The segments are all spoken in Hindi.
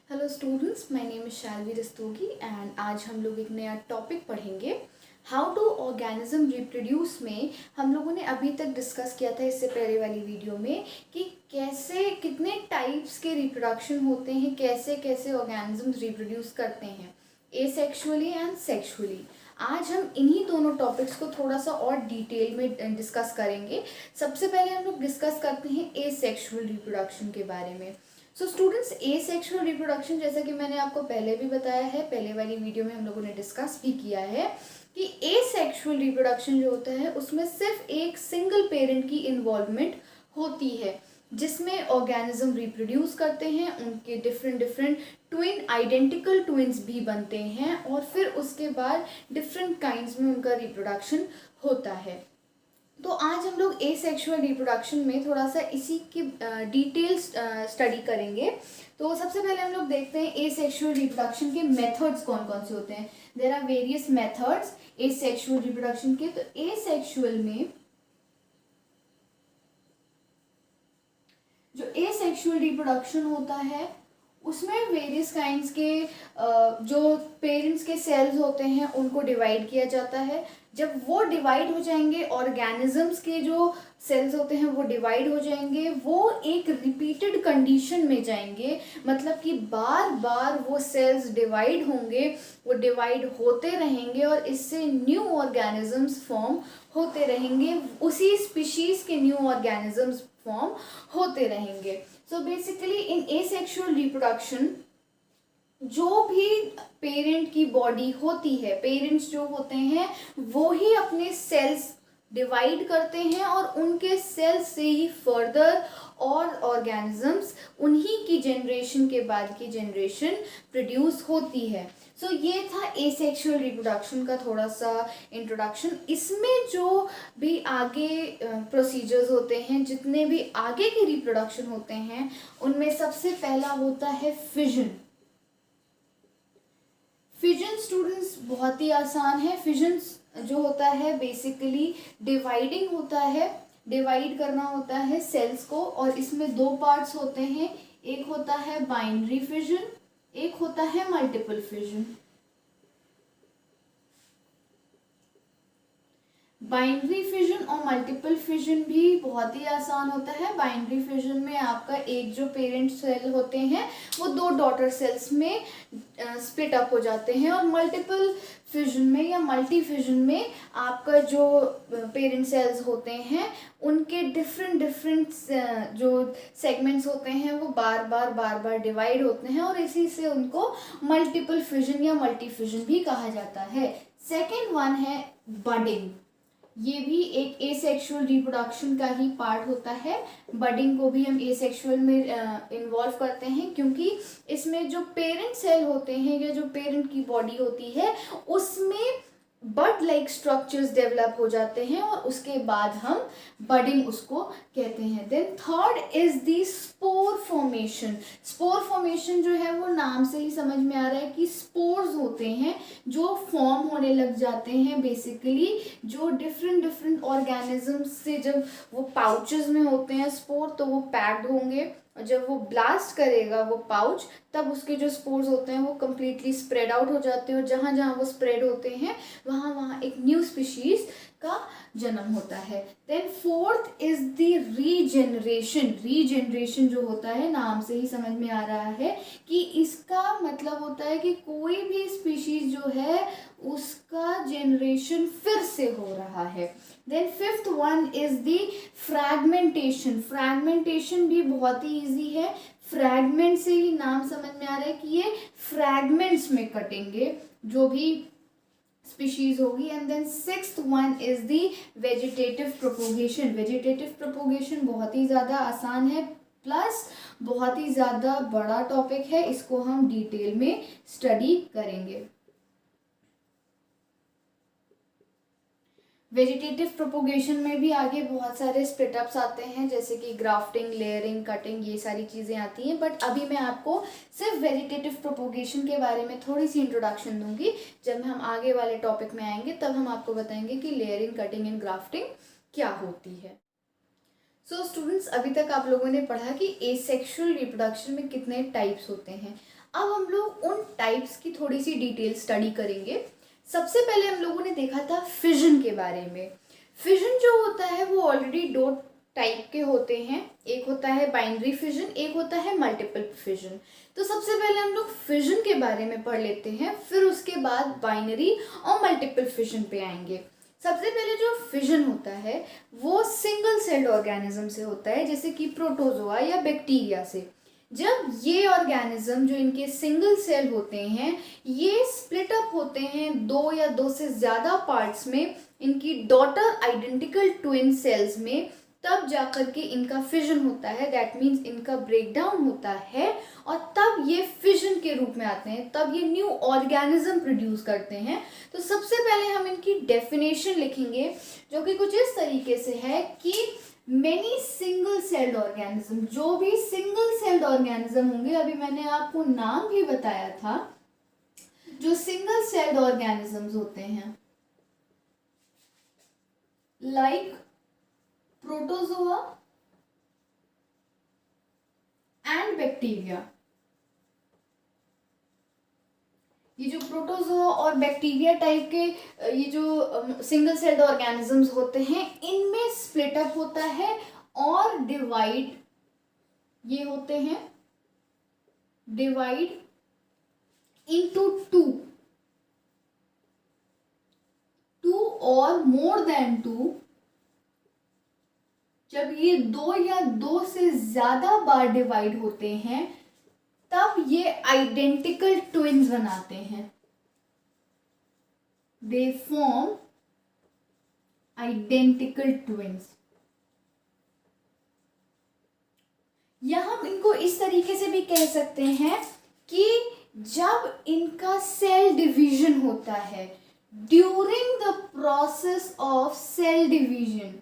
Hello students, my name is Shalvi Rastogi and आज हम लोग एक नया टॉपिक पढ़ेंगे। हाउ टू ऑर्गेनिज्म रिप्रोड्यूस में हम लोगों ने अभी तक डिस्कस किया था इससे पहले वाली वीडियो में कि कैसे कितने टाइप्स के रिप्रोडक्शन होते हैं, कैसे कैसे ऑर्गेनिजम्स रिप्रोड्यूस करते हैं, एसेक्सुअली एंड सेक्सुअली। आज हम इन्हीं दोनों टॉपिक्स को थोड़ा सा और डिटेल में डिस्कस करेंगे। सबसे पहले हम लोग डिस्कस करते हैं एसेक्सुअल रिप्रोडक्शन के बारे में। सो स्टूडेंट्स, एसेक्सुअल रिप्रोडक्शन जैसा कि मैंने आपको पहले भी बताया है, पहले वाली वीडियो में हम लोगों ने डिस्कस भी किया है कि एसेक्सुअल रिप्रोडक्शन जो होता है उसमें सिर्फ एक सिंगल पेरेंट की इन्वॉल्वमेंट होती है, जिसमें ऑर्गेनिज्म रिप्रोड्यूस करते हैं, उनके different different twin identical twins भी बनते हैं और फिर उसके बाद डिफरेंट काइंड्स में उनका रिप्रोडक्शन होता है। तो आज हम लोग एसेक्सुअल रिप्रोडक्शन में थोड़ा सा इसी की डिटेल्स स्टडी करेंगे। तो सबसे पहले हम लोग देखते हैं एसेक्सुअल रिप्रोडक्शन के मेथड्स कौन कौन से होते हैं। There are various methods asexual reproduction के। तो एसेक्सुअल में जो एसेक्सुअल रिप्रोडक्शन होता है उसमें वेरियस काइंड्स के जो पेरेंट्स के सेल्स होते हैं उनको डिवाइड किया जाता है। जब वो डिवाइड हो जाएंगे, ऑर्गेनिजम्स के जो सेल्स होते हैं वो डिवाइड हो जाएंगे, वो एक रिपीटेड कंडीशन में जाएंगे, मतलब कि बार बार वो सेल्स डिवाइड होंगे, वो डिवाइड होते रहेंगे और इससे न्यू ऑर्गेनिजम्स फॉर्म होते रहेंगे, उसी स्पीशीज के न्यू ऑर्गेनिजम्स फॉर्म होते रहेंगे। सो बेसिकली इन एसेक्सुअल रिप्रोडक्शन जो भी पेरेंट की बॉडी होती है, पेरेंट्स जो होते हैं वो ही अपने सेल्स डिवाइड करते हैं और उनके सेल्स से ही फर्दर और ऑर्गेनिजम्स उन्हीं की जनरेशन के बाद की जनरेशन प्रोड्यूस होती है। सो ये था एसेक्सुअल रिप्रोडक्शन का थोड़ा सा इंट्रोडक्शन। इसमें जो भी आगे प्रोसीजर्स होते हैं, जितने भी आगे के रिप्रोडक्शन होते हैं, उनमें सबसे पहला होता है फिजन। फिजन स्टूडेंट्स बहुत ही आसान है। फिजन जो होता है बेसिकली डिवाइडिंग होता है, डिवाइड करना होता है सेल्स को, और इसमें दो पार्ट्स होते हैं, एक होता है बाइनरी फिजन, एक होता है मल्टीपल फिजन। बाइनरी फिजन और मल्टीपल फिजन भी बहुत ही आसान होता है। बाइनरी फिजन में आपका एक जो पेरेंट सेल होते हैं वो दो डॉटर सेल्स में स्प्लिट अप हो जाते हैं, और मल्टीपल फिजन में या मल्टी फिजन में आपका जो पेरेंट सेल्स होते हैं उनके डिफरेंट डिफरेंट जो सेगमेंट्स होते हैं वो बार बार डिवाइड होते हैं, और इसी से उनको मल्टीपल फिजन या मल्टी फिजन भी कहा जाता है। सेकेंड वन है बडिंग। ये भी एक एसेक्सुअल रिप्रोडक्शन का ही पार्ट होता है। बडिंग को भी हम एसेक्सुअल में इन्वॉल्व करते हैं, क्योंकि इसमें जो पेरेंट सेल होते हैं या जो पेरेंट की बॉडी होती है उसमें बड लाइक स्ट्रक्चर्स डेवलप हो जाते हैं और उसके बाद हम बडिंग उसको कहते हैं। Then third is the spore formation. Spore formation जो है वो नाम से ही समझ में आ रहा है कि स्पोर्स होते हैं जो फॉर्म होने लग जाते हैं। बेसिकली जो डिफरेंट डिफरेंट ऑर्गेनिजम्स से जब वो पाउचेस में होते हैं स्पोर, तो वो पैक्ड होंगे, और जब वो ब्लास्ट करेगा वो पाउच, तब उसके जो स्पोर्स होते हैं वो कम्प्लीटली स्प्रेड आउट हो जाते हैं, और जहाँ जहाँ वो स्प्रेड होते हैं वहाँ वहाँ एक न्यू स्पीशीज का जन्म होता है। Then fourth is the regeneration. Regeneration जो होता है नाम से ही समझ में आ रहा है कि इसका मतलब होता है कि कोई भी स्पीशीज जो है उसका जनरेशन फिर से हो रहा है। Then fifth one is the fragmentation. Fragmentation भी बहुत ही इजी है। फ्रैगमेंट से ही नाम समझ में आ रहा है कि ये फ्रैगमेंट्स में कटेंगे जो भी स्पीशीज होगी। And then sixth one is the vegetative propagation. Vegetative propagation बहुत ही ज़्यादा आसान है, प्लस बहुत ही ज़्यादा बड़ा टॉपिक है, इसको हम डिटेल में स्टडी करेंगे। वेजिटेटिव प्रोपोगेशन में भी आगे बहुत सारे स्प्लिटअप्स आते हैं, जैसे कि ग्राफ्टिंग, लेयरिंग, कटिंग, ये सारी चीज़ें आती हैं, बट अभी मैं आपको सिर्फ वेजिटेटिव प्रोपोगेशन के बारे में थोड़ी सी इंट्रोडक्शन दूंगी। जब हम आगे वाले टॉपिक में आएंगे तब हम आपको बताएंगे कि लेयरिंग, कटिंग एंड ग्राफ्टिंग क्या होती है। सो स्टूडेंट्स, अभी तक आप लोगों ने पढ़ा कि एसेक्सुअल रिप्रोडक्शन में कितने टाइप्स होते हैं। अब हम लोग उन टाइप्स की थोड़ी सी डिटेल स्टडी करेंगे। सबसे पहले हम लोगों ने देखा था फिजन के बारे में। फिजन जो होता है वो ऑलरेडी दो टाइप के होते हैं, एक होता है बाइनरी फिजन, एक होता है मल्टीपल फिजन। तो सबसे पहले हम लोग फिजन के बारे में पढ़ लेते हैं, फिर उसके बाद बाइनरी और मल्टीपल फिजन पे आएंगे। सबसे पहले जो फिजन होता है वो सिंगल सेल्ड ऑर्गेनिज्म से होता है, जैसे कि प्रोटोजोआ या बैक्टीरिया से। जब ये ऑर्गेनिज्म जो इनके सिंगल सेल होते हैं ये स्प्लिट अप होते हैं दो या दो से ज़्यादा पार्ट्स में, इनकी डॉटर आइडेंटिकल ट्विन सेल्स में, तब जाकर के इनका फिजन होता है। दैट मीन्स इनका ब्रेकडाउन होता है और तब ये फिजन के रूप में आते हैं, तब ये न्यू ऑर्गेनिज्म प्रोड्यूस करते हैं। तो सबसे पहले हम इनकी डेफिनेशन लिखेंगे जो कि कुछ इस तरीके से है कि मेनी सिंगल सेल्ड ऑर्गेनिज्म, जो भी सिंगल सेल्ड ऑर्गेनिज्म होंगे, अभी मैंने आपको नाम भी बताया था, जो सिंगल सेल्ड ऑर्गेनिजम्स होते हैं लाइक प्रोटोजोआ एंड बैक्टीरिया। ये जो प्रोटोजोआ और बैक्टीरिया टाइप के ये जो सिंगल सेल्ड ऑर्गेनिजम्स होते हैं इनमें स्प्लिट अप होता है और डिवाइड, ये होते हैं डिवाइड into two और more than two। जब ये दो या दो से ज्यादा बार डिवाइड होते हैं तब ये आइडेंटिकल ट्विन्स बनाते हैं, दे फॉर्म आइडेंटिकल ट्विन्स। या हम इनको इस तरीके से भी कह सकते हैं कि जब इनका सेल डिवीजन होता है, during the process of cell division,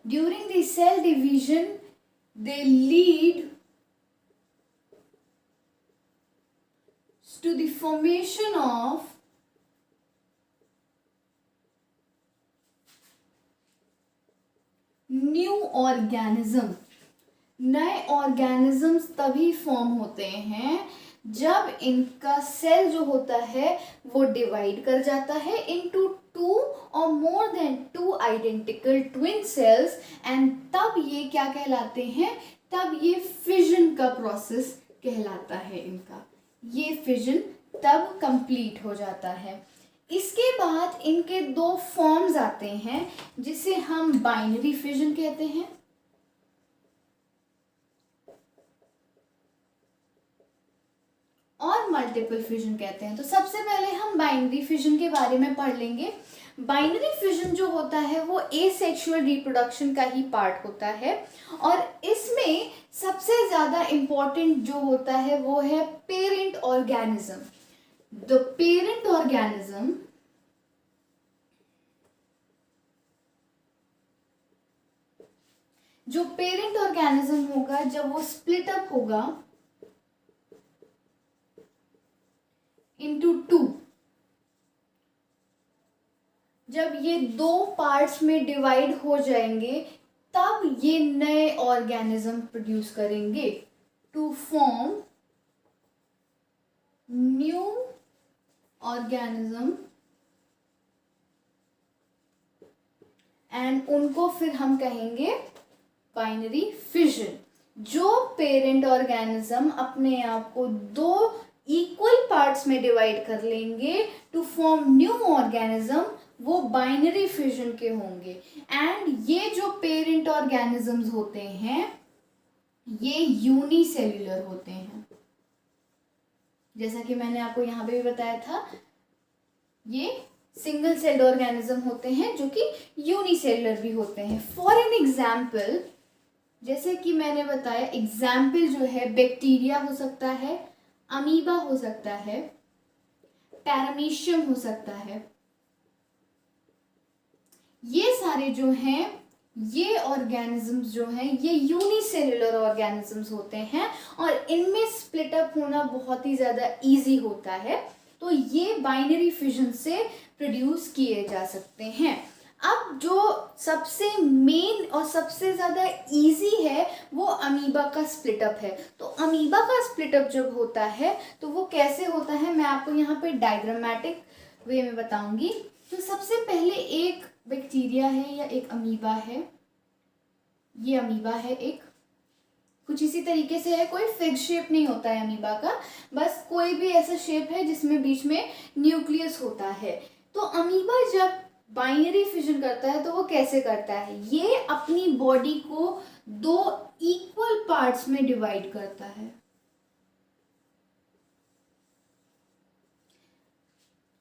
during the cell division they lead to the formation of new organism. नए ऑर्गेनिजम्स तभी फॉर्म होते हैं जब इनका सेल जो होता है वो डिवाइड कर जाता है इनटू टू और more than two identical twin cells, and तब ये क्या कहलाते हैं, तब ये फिजन का प्रोसेस कहलाता है इनका। ये फिजन तब कंप्लीट हो जाता है। इसके बाद इनके दो फॉर्म्स आते हैं जिसे हम बाइनरी फिजन कहते हैं और मल्टीपल फिजन कहते हैं। तो सबसे पहले हम बाइनरी फिजन के बारे में पढ़ लेंगे। बाइनरी फिजन जो होता है वो एसेक्सुअल रिप्रोडक्शन का ही पार्ट होता है और इसमें सबसे ज़्यादा इम्पॉर्टेंट जो होता है वो है parent organism. The parent organism जो पेरेंट ऑर्गेनिज्म होगा जब वो स्प्लिट अप होगा इनटू टू, जब ये दो पार्ट्स में डिवाइड हो जाएंगे तब ये नए ऑर्गेनिज्म प्रोड्यूस करेंगे to form new organism, and उनको फिर हम कहेंगे बाइनरी फिजन। जो पेरेंट ऑर्गेनिज्म अपने आप को दो इक्वल पार्ट्स में डिवाइड कर लेंगे टू फॉर्म न्यू ऑर्गेनिज्म, वो बाइनरी फिजन के होंगे। एंड ये जो पेरेंट ऑर्गेनिजम्स होते हैं ये यूनिसेल्युलर होते हैं, जैसा कि मैंने आपको यहाँ पे भी बताया था। ये सिंगल सेल्ड ऑर्गेनिज्म होते हैं जो कि यूनिसेल्युलर भी होते हैं। फॉर एन एग्जाम्पल, जैसे कि मैंने बताया, एग्जाम्पल जो है बैक्टीरिया हो सकता है, अमीबा हो सकता है, पैरामीशियम हो सकता है। ये सारे जो हैं ये ऑर्गेनिजम्स जो हैं ये यूनिसेल्युलर ऑर्गेनिजम्स होते हैं और इनमें स्प्लिट अप होना बहुत ही ज़्यादा इजी होता है। तो ये बाइनरी फिजन से प्रोड्यूस किए जा सकते हैं। अब जो सबसे मेन और सबसे ज़्यादा इजी है वो अमीबा का स्प्लिटअप है। तो अमीबा का स्प्लिटअप जब होता है तो वो कैसे होता है, मैं आपको यहाँ पे डायग्रामेटिक वे में बताऊंगी। तो सबसे पहले एक बैक्टीरिया है या एक अमीबा है, ये अमीबा है एक, कुछ इसी तरीके से है, कोई फिक्स शेप नहीं होता है अमीबा का, बस कोई भी ऐसा शेप है जिसमें बीच में न्यूक्लियस होता है। तो अमीबा जब बाइनरी फिजन करता है तो वो कैसे करता है, ये अपनी बॉडी को दो इक्वल पार्ट्स में डिवाइड करता है।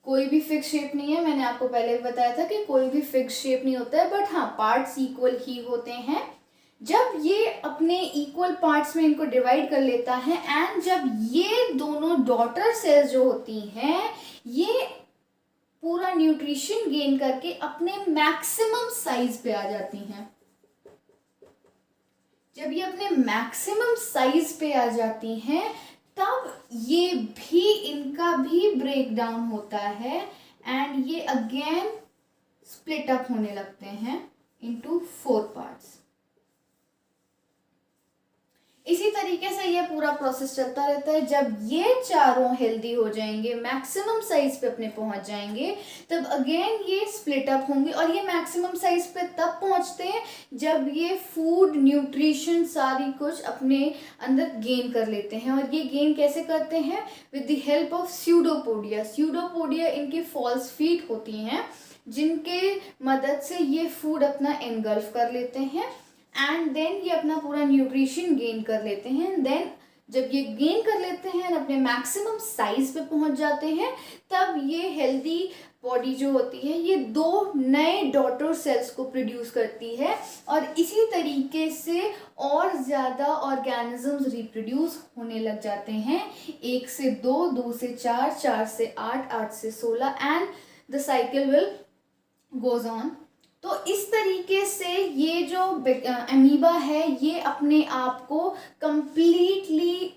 कोई भी फिक्स शेप नहीं है, मैंने आपको पहले भी बताया था कि कोई भी फिक्स शेप नहीं होता है, बट हाँ पार्ट्स इक्वल ही होते हैं। जब ये अपने इक्वल पार्ट्स में इनको डिवाइड कर लेता है एंड जब ये दोनों डॉटर सेल्स जो होती हैं ये पूरा न्यूट्रिशन गेन करके अपने मैक्सिमम साइज पे आ जाती हैं, जब ये अपने मैक्सिमम साइज पे आ जाती हैं तब ये भी, इनका भी ब्रेक डाउन होता है एंड ये अगेन स्प्लिट अप होने लगते हैं इनटू 4 पार्ट्स। इसी तरीके से ये पूरा प्रोसेस चलता रहता है। जब ये चारों हेल्दी हो जाएंगे, मैक्सिमम साइज पे अपने पहुंच जाएंगे, तब अगेन ये स्प्लिट अप होंगे और ये मैक्सिमम साइज पे तब पहुंचते हैं जब ये फूड, न्यूट्रिशन सारी कुछ अपने अंदर गेन कर लेते हैं। और ये गेन कैसे करते हैं, with the help of pseudopodia. Pseudopodia इनकी फॉल्स फीट होती हैं जिनके मदद से ये फूड अपना एनगल्फ कर लेते हैं एंड देन ये अपना पूरा न्यूट्रिशन गेन कर लेते हैं। देन जब ये गेन कर लेते हैं और अपने मैक्सिमम साइज पे पहुंच जाते हैं तब ये हेल्दी बॉडी जो होती है ये 2 नए डॉटर सेल्स को प्रोड्यूस करती है और इसी तरीके से और ज़्यादा ऑर्गेनिजम्स रिप्रोड्यूस होने लग जाते हैं। 1 से 2, 2 से 4, 4 से 8, 8 से 16 and the cycle will goes on. तो इस तरीके से ये जो अमीबा है ये अपने आप को कंप्लीटली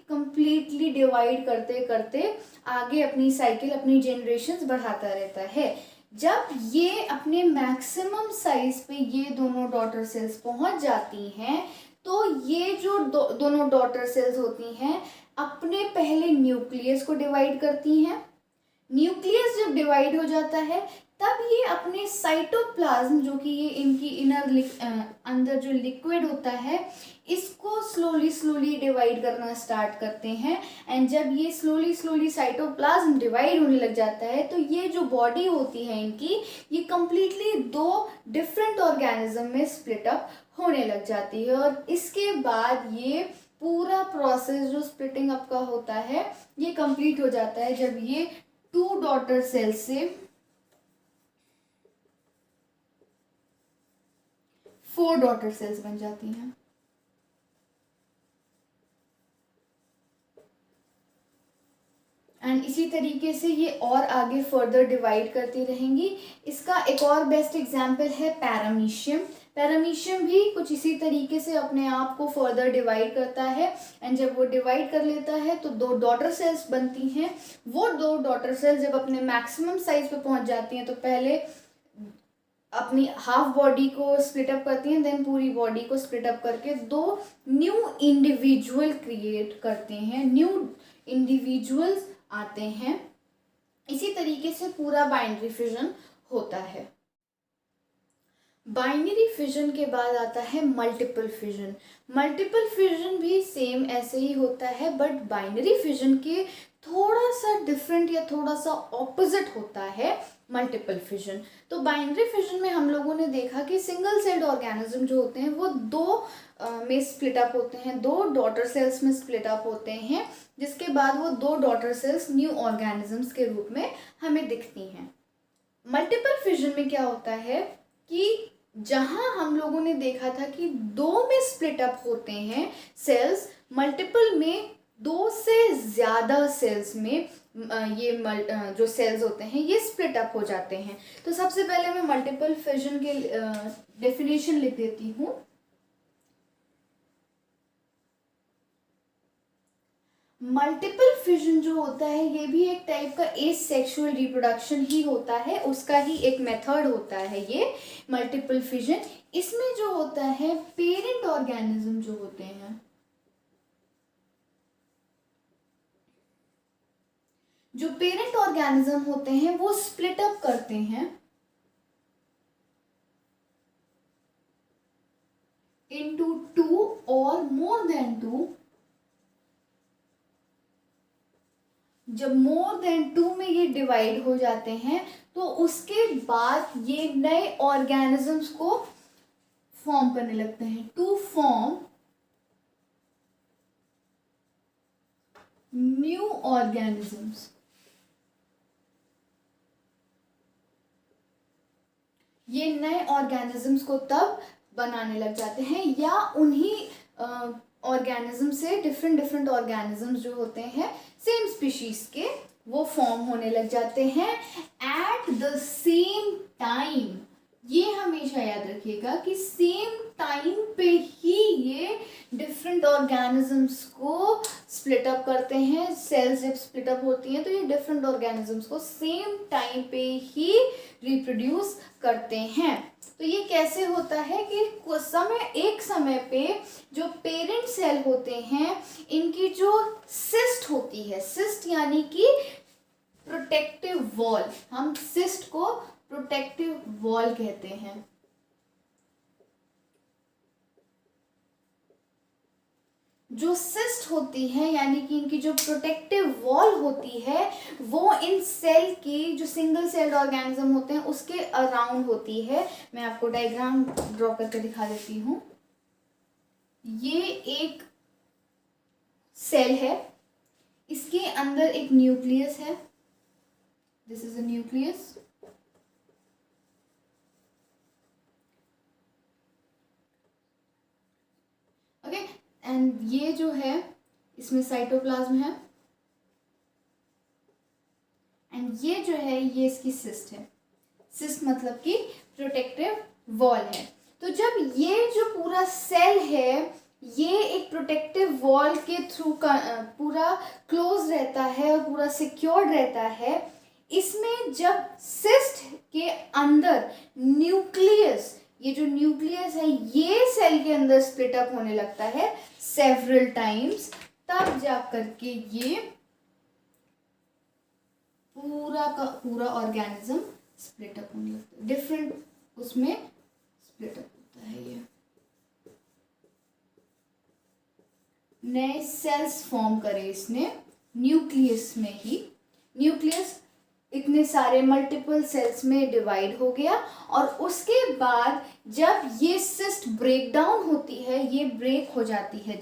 डिवाइड करते करते आगे अपनी साइकिल, अपनी जनरेशन्स बढ़ाता रहता है। जब ये अपने मैक्सिमम साइज पे ये दोनों डॉटर सेल्स पहुंच जाती हैं तो ये जो दोनों डॉटर सेल्स होती हैं अपने पहले न्यूक्लियस को डिवाइड करती हैं। न्यूक्लियस जब डिवाइड हो जाता है तब ये अपने साइटोप्लाज्म, जो कि ये इनकी अंदर जो लिक्विड होता है, इसको स्लोली डिवाइड करना स्टार्ट करते हैं एंड जब ये स्लोली साइटोप्लाज्म डिवाइड होने लग जाता है तो ये जो बॉडी होती है इनकी, ये कंप्लीटली 2 डिफरेंट ऑर्गेनिज्म में स्प्लिट अप होने लग जाती है। और इसके बाद ये पूरा प्रोसेस जो स्प्लिटिंग अप का होता है ये कंप्लीट हो जाता है जब ये 2 डॉटर सेल्स से 4 डॉटर सेल्स बन जाती हैं। एंड इसी तरीके से ये और आगे फर्दर डिवाइड करती रहेंगी। इसका एक और बेस्ट एग्जाम्पल है पैरामीशियम। पैरामीशियम भी कुछ इसी तरीके से अपने आप को फर्दर डिवाइड करता है एंड जब वो डिवाइड कर लेता है तो 2 डॉटर सेल्स बनती हैं। वो 2 डॉटर सेल्स जब अपने मैक्सिमम साइज पे पहुंच जाती हैं तो पहले अपनी हाफ बॉडी को स्प्लिट अप करती हैं, देन पूरी बॉडी को स्प्लिट अप करके 2 न्यू इंडिविजुअल क्रिएट करते हैं, न्यू इंडिविजुअल्स आते हैं। इसी तरीके से पूरा बाइनरी फिजन होता है। बाइनरी फिजन के बाद आता है मल्टीपल फिजन। मल्टीपल फिजन भी सेम ऐसे ही होता है बट बाइनरी फिजन के थोड़ा सा डिफरेंट या थोड़ा सा ऑपोजिट होता है मल्टीपल फिजन। तो बाइनरी फिजन में हम लोगों ने देखा कि सिंगल सेल्ड ऑर्गेनिज्म जो होते हैं वो 2 में स्प्लिट अप होते हैं, 2 डॉटर सेल्स में स्प्लिट अप होते हैं, जिसके बाद वो 2 डॉटर सेल्स न्यू ऑर्गेनिजम्स के रूप में हमें दिखती हैं। मल्टीपल फिजन में क्या होता है कि जहां हम लोगों ने देखा था कि 2 में स्प्लिट अप होते हैं सेल्स, मल्टीपल में 2 से ज़्यादा सेल्स में ये जो सेल्स होते हैं ये स्प्लिट अप हो जाते हैं। तो सबसे पहले मैं मल्टीपल फिजन के डेफिनेशन लिख देती हूँ। मल्टीपल फिजन जो होता है ये भी एक टाइप का एसेक्सुअल रिप्रोडक्शन ही होता है, उसका ही एक मेथड होता है ये मल्टीपल फिजन। इसमें जो होता है पेरेंट ऑर्गेनिज्म जो होते हैं, जो पेरेंट ऑर्गेनिज्म होते हैं वो स्प्लिट अप करते हैं इनटू टू और मोर देन टू। जब मोर देन टू में ये डिवाइड हो जाते हैं तो उसके बाद ये नए ऑर्गेनिजम्स को फॉर्म करने लगते हैं, टू फॉर्म न्यू ऑर्गेनिजम्स। ये नए ऑर्गेनिजम्स को तब बनाने लग जाते हैं, या उन्हीं ऑर्गेनिज्म से डिफरेंट डिफरेंट ऑर्गेनिजम्स जो होते हैं सेम स्पीशीज के, वो फॉर्म होने लग जाते हैं एट द सेम टाइम। ये हमेशा याद रखिएगा कि सेम टाइम पे ही ये डिफरेंट ऑर्गेनिजम्स को स्प्लिट अप करते हैं। सेल्स जब स्प्लिट अप होती हैं तो ये डिफरेंट ऑर्गेनिजम्स को सेम टाइम पे ही रिप्रोड्यूस करते हैं। तो ये कैसे होता है कि एक समय पे जो पेरेंट सेल होते हैं इनकी जो सिस्ट होती है, सिस्ट यानी कि प्रोटेक्टिव वॉल, हम सिस्ट को प्रोटेक्टिव वॉल कहते हैं। जो सिस्ट होती है यानी कि इनकी जो प्रोटेक्टिव वॉल होती है वो इन सेल की, जो सिंगल सेल्ड ऑर्गेनिज्म होते हैं उसके अराउंड होती है। मैं आपको डायग्राम ड्रॉ करके दिखा देती हूँ। ये एक सेल है, इसके अंदर एक न्यूक्लियस है, this is a nucleus. Okay, and ये जो है इसमें साइटोप्लाज्म है, एंड ये जो है ये इसकी सिस्ट है। सिस्ट मतलब कि प्रोटेक्टिव वॉल है। तो जब ये जो पूरा सेल है ये एक प्रोटेक्टिव वॉल के थ्रू का पूरा क्लोज रहता है और पूरा सिक्योर्ड रहता है, इसमें जब सिस्ट के अंदर न्यूक्लियस, ये जो न्यूक्लियस है ये सेल के अंदर स्प्लिट अप होने लगता है सेवरल टाइम्स, तब जा करके ये पूरा का पूरा ऑर्गेनिज्म स्प्लिट अप होने लगता है, डिफरेंट उसमें स्प्लिट अप होता है। ये नए सेल्स फॉर्म करे इसने न्यूक्लियस में ही। न्यूक्लियस इतने सारे मल्टीपल सेल्स में डिवाइड हो गया और उसके बाद जब ये सिस्ट ब्रेक डाउन होती है, ये ब्रेक हो जाती है,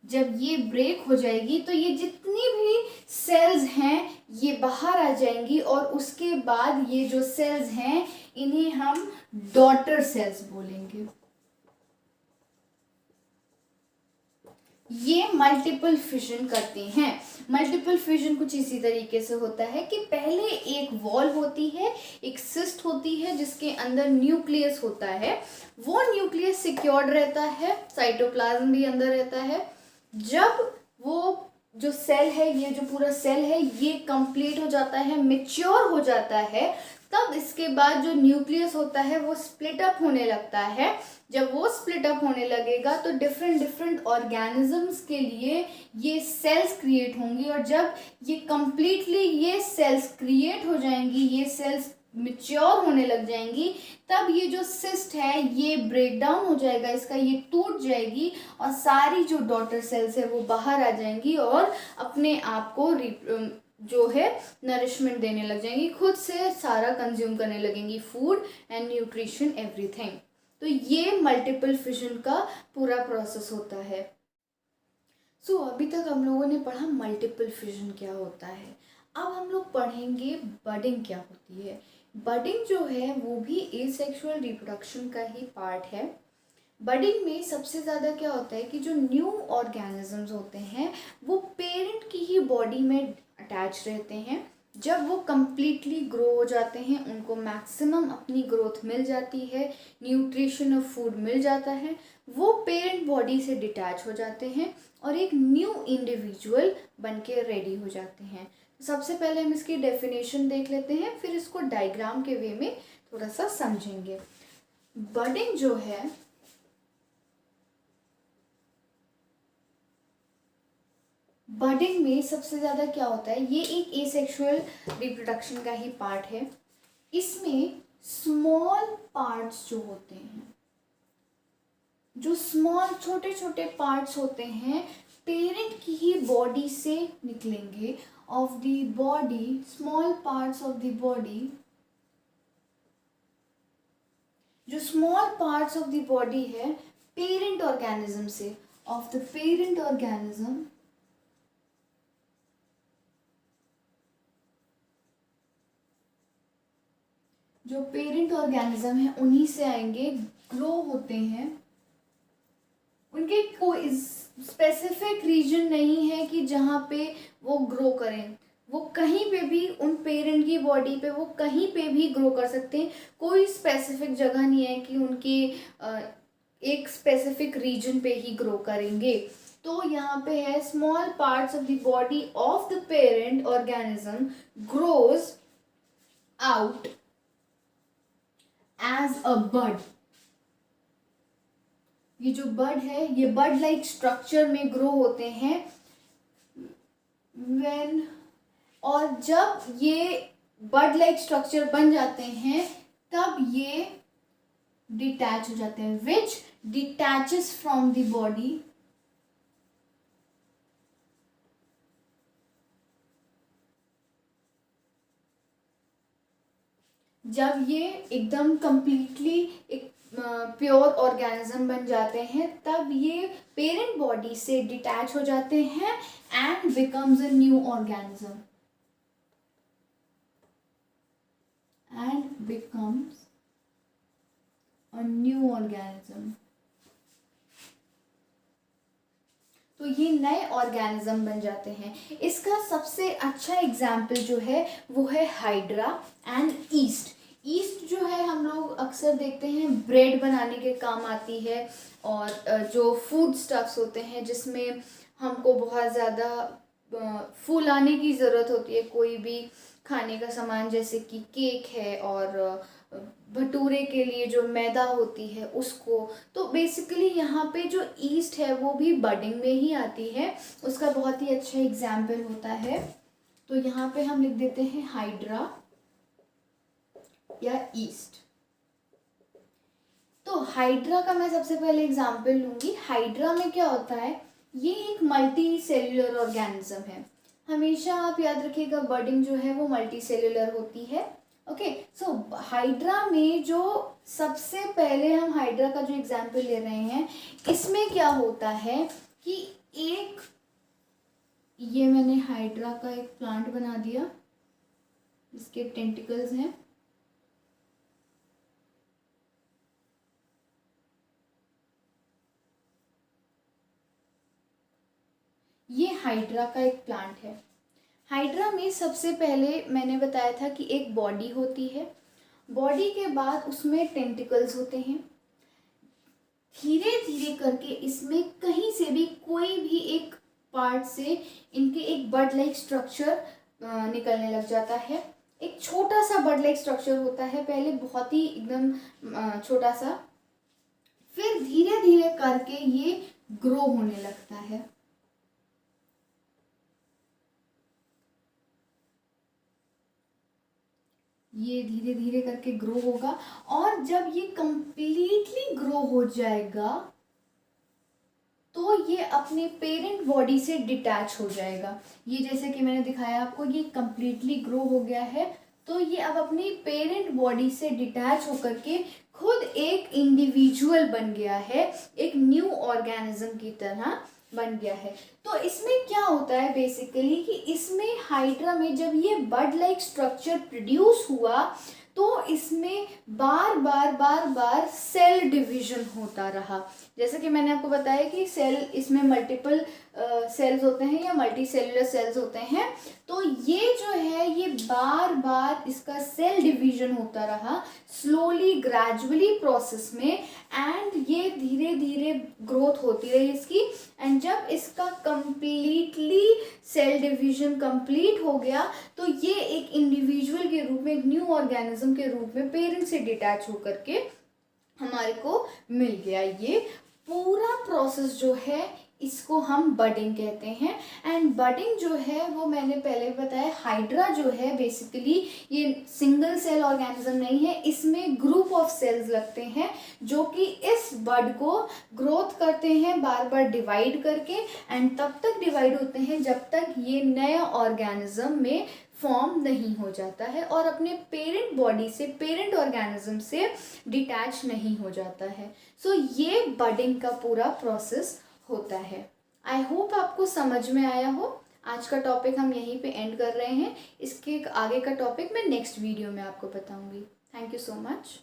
जब ये ब्रेक हो जाएगी तो ये जितनी भी सेल्स हैं ये बाहर आ जाएंगी और उसके बाद ये जो सेल्स हैं इन्हें हम डॉटर सेल्स बोलेंगे। ये मल्टीपल फिजन करती हैं। मल्टीपल फिजन कुछ इसी तरीके से होता है कि पहले एक वॉल होती है, एक सिस्ट होती है जिसके अंदर न्यूक्लियस होता है, वो न्यूक्लियस सिक्योर्ड रहता है, साइटोप्लाज्म भी अंदर रहता है। जब वो जो सेल है, ये जो पूरा सेल है ये कंप्लीट हो जाता है, मैच्योर हो जाता है, तब इसके बाद जो न्यूक्लियस होता है वो स्प्लिट अप होने लगता है। जब वो स्प्लिट अप होने लगेगा तो डिफरेंट डिफरेंट ऑर्गेनिजम्स के लिए ये सेल्स क्रिएट होंगी, और जब ये कंप्लीटली ये सेल्स क्रिएट हो जाएंगी, ये सेल्स मैच्योर होने लग जाएंगी, तब ये जो सिस्ट है ये ब्रेक डाउन हो जाएगा, इसका ये टूट जाएगी और सारी जो डॉटर सेल्स है वो बाहर आ जाएंगी और अपने आप को जो है नरिशमेंट देने लग जाएंगी, खुद से सारा कंज्यूम करने लगेंगी, फूड एंड न्यूट्रिशन एवरीथिंग। तो ये मल्टीपल फिजन का पूरा प्रोसेस होता है। सो अभी तक हम लोगों ने पढ़ा मल्टीपल फिजन क्या होता है। अब हम लोग पढ़ेंगे बडिंग क्या होती है। बडिंग जो है वो भी एसेक्सुअल रिप्रोडक्शन का ही पार्ट है। बडिंग में सबसे ज़्यादा क्या होता है कि जो न्यू ऑर्गेनिजम्स होते हैं वो पेरेंट की ही बॉडी में अटैच रहते हैं, जब वो कम्प्लीटली ग्रो हो जाते हैं, उनको मैक्सिमम अपनी ग्रोथ मिल जाती है, न्यूट्रिशन और फूड मिल जाता है, वो पेरेंट बॉडी से डिटैच हो जाते हैं और एक न्यू इंडिविजुअल बन के रेडी हो जाते हैं। तो सबसे पहले हम इसकी डेफिनेशन देख लेते हैं, फिर इसको डायग्राम के वे में थोड़ा सा समझेंगे। बडिंग जो है, बडिंग में सबसे ज़्यादा क्या होता है, ये एक एसेक्सुअल रिप्रोडक्शन का ही पार्ट है। इसमें स्मॉल पार्ट्स जो होते हैं, जो स्मॉल छोटे छोटे पार्ट्स होते हैं, पेरेंट की ही बॉडी से निकलेंगे। Of the body, small parts of the body, जो small parts of the body है पेरेंट ऑर्गेनिज्म से, ऑफ द पेरेंट ऑर्गेनिज्म, जो पेरेंट ऑर्गेनिज्म है उन्हीं से आएंगे, ग्रो होते हैं। उनके कोई स्पेसिफिक रीजन नहीं है कि जहाँ पे वो ग्रो करें, वो कहीं पे भी उन पेरेंट की बॉडी पे वो कहीं पे भी ग्रो कर सकते हैं। कोई स्पेसिफिक जगह नहीं है कि उनकी एक स्पेसिफिक रीजन पे ही ग्रो करेंगे। तो यहाँ पे है small parts of the body of the parent organism grows out as a bud. ये जो बड है, ये बड लाइक स्ट्रक्चर में ग्रो होते हैं व्हेन, और जब ये बड लाइक स्ट्रक्चर बन जाते हैं तब ये डिटैच हो जाते हैं, विच डिटैचेस फ्रॉम द बॉडी, जब ये एकदम कंप्लीटली एक प्योर ऑर्गेनिज्म बन जाते हैं तब ये पेरेंट बॉडी से डिटैच हो जाते हैं and becomes a new organism, and becomes a new organism. तो ये नए ऑर्गेनिज्म बन जाते हैं। इसका सबसे अच्छा एग्जाम्पल जो है वो है हाइड्रा एंड ईस्ट। ईस्ट जो है हम लोग अक्सर देखते हैं ब्रेड बनाने के काम आती है, और जो फूड स्टफ्स होते हैं जिसमें हमको बहुत ज़्यादा फूलाने की ज़रूरत होती है, कोई भी खाने का सामान जैसे कि केक है और भटूरे के लिए जो मैदा होती है उसको। तो बेसिकली यहाँ पे जो ईस्ट है वो भी बडिंग में ही आती है, उसका बहुत ही अच्छा एग्जाम्पल होता है। तो यहाँ पे हम लिख देते हैं हाइड्रा या ईस्ट। तो हाइड्रा का मैं सबसे पहले एग्जाम्पल लूँगी। हाइड्रा में क्या होता है, ये एक मल्टी सेल्यूलर ऑर्गेनिज्म है। हमेशा आप याद रखिएगा बडिंग जो है वो मल्टी सेल्यूलर होती है। ओके, सो हाइड्रा में जो सबसे पहले हम हाइड्रा का जो एग्जाम्पल ले रहे हैं, इसमें क्या होता है कि एक, ये मैंने हाइड्रा का एक प्लांट बना दिया, इसके टेंटिकल्स हैं, ये हाइड्रा का एक प्लांट है। हाइड्रा में सबसे पहले मैंने बताया था कि एक बॉडी होती है, बॉडी के बाद उसमें टेंटिकल्स होते हैं। धीरे धीरे करके इसमें कहीं से भी कोई भी एक पार्ट से इनके एक बड लाइक स्ट्रक्चर निकलने लग जाता है। एक छोटा सा बड लाइक स्ट्रक्चर होता है पहले, बहुत ही एकदम छोटा सा, फिर धीरे धीरे करके ये ग्रो होने लगता है। ये धीरे धीरे करके ग्रो होगा, और जब ये कंप्लीटली ग्रो हो जाएगा तो ये अपने पेरेंट बॉडी से डिटैच हो जाएगा। ये जैसे कि मैंने दिखाया आपको, ये कंप्लीटली ग्रो हो गया है, तो ये अब अपनी पेरेंट बॉडी से डिटैच होकर के खुद एक इंडिविजुअल बन गया है, एक न्यू ऑर्गेनिज्म की तरह बन गया है। तो इसमें क्या होता है बेसिकली कि इसमें हाइड्रा में जब ये बड लाइक स्ट्रक्चर प्रोड्यूस हुआ तो इसमें बार बार सेल डिवीजन होता रहा। जैसे कि मैंने आपको बताया कि सेल इसमें मल्टीपल सेल्स होते हैं या मल्टी सेलुलर सेल्स होते हैं। तो ये जो है ये बार बार इसका सेल डिवीजन होता रहा स्लोली ग्रेजुअली प्रोसेस में, एंड ये धीरे धीरे ग्रोथ होती रही इसकी। एंड जब इसका कंप्लीटली सेल डिवीजन कंप्लीट हो गया तो ये एक इंडिविजुअल के रूप में, एक न्यू ऑर्गेनिज्म के रूप में पेरेंट से डिटैच होकर के हमारे को मिल गया। ये पूरा प्रोसेस जो है इसको हम बडिंग कहते हैं। एंड बडिंग जो है वो मैंने पहले बताया, हाइड्रा जो है बेसिकली ये सिंगल सेल ऑर्गेनिज्म नहीं है, इसमें ग्रुप ऑफ सेल्स लगते हैं जो कि इस बड को ग्रोथ करते हैं बार बार डिवाइड करके, एंड तब तक डिवाइड होते हैं जब तक ये नया ऑर्गेनिज्म में फॉर्म नहीं हो जाता है और अपने पेरेंट बॉडी से, पेरेंट ऑर्गेनिज्म से डिटैच नहीं हो जाता है। सो ये बडिंग का पूरा प्रोसेस होता है। आई होप आपको समझ में आया हो। आज का टॉपिक हम यहीं पे एंड कर रहे हैं। इसके आगे का टॉपिक मैं नेक्स्ट वीडियो में आपको बताऊंगी। Thank you so much.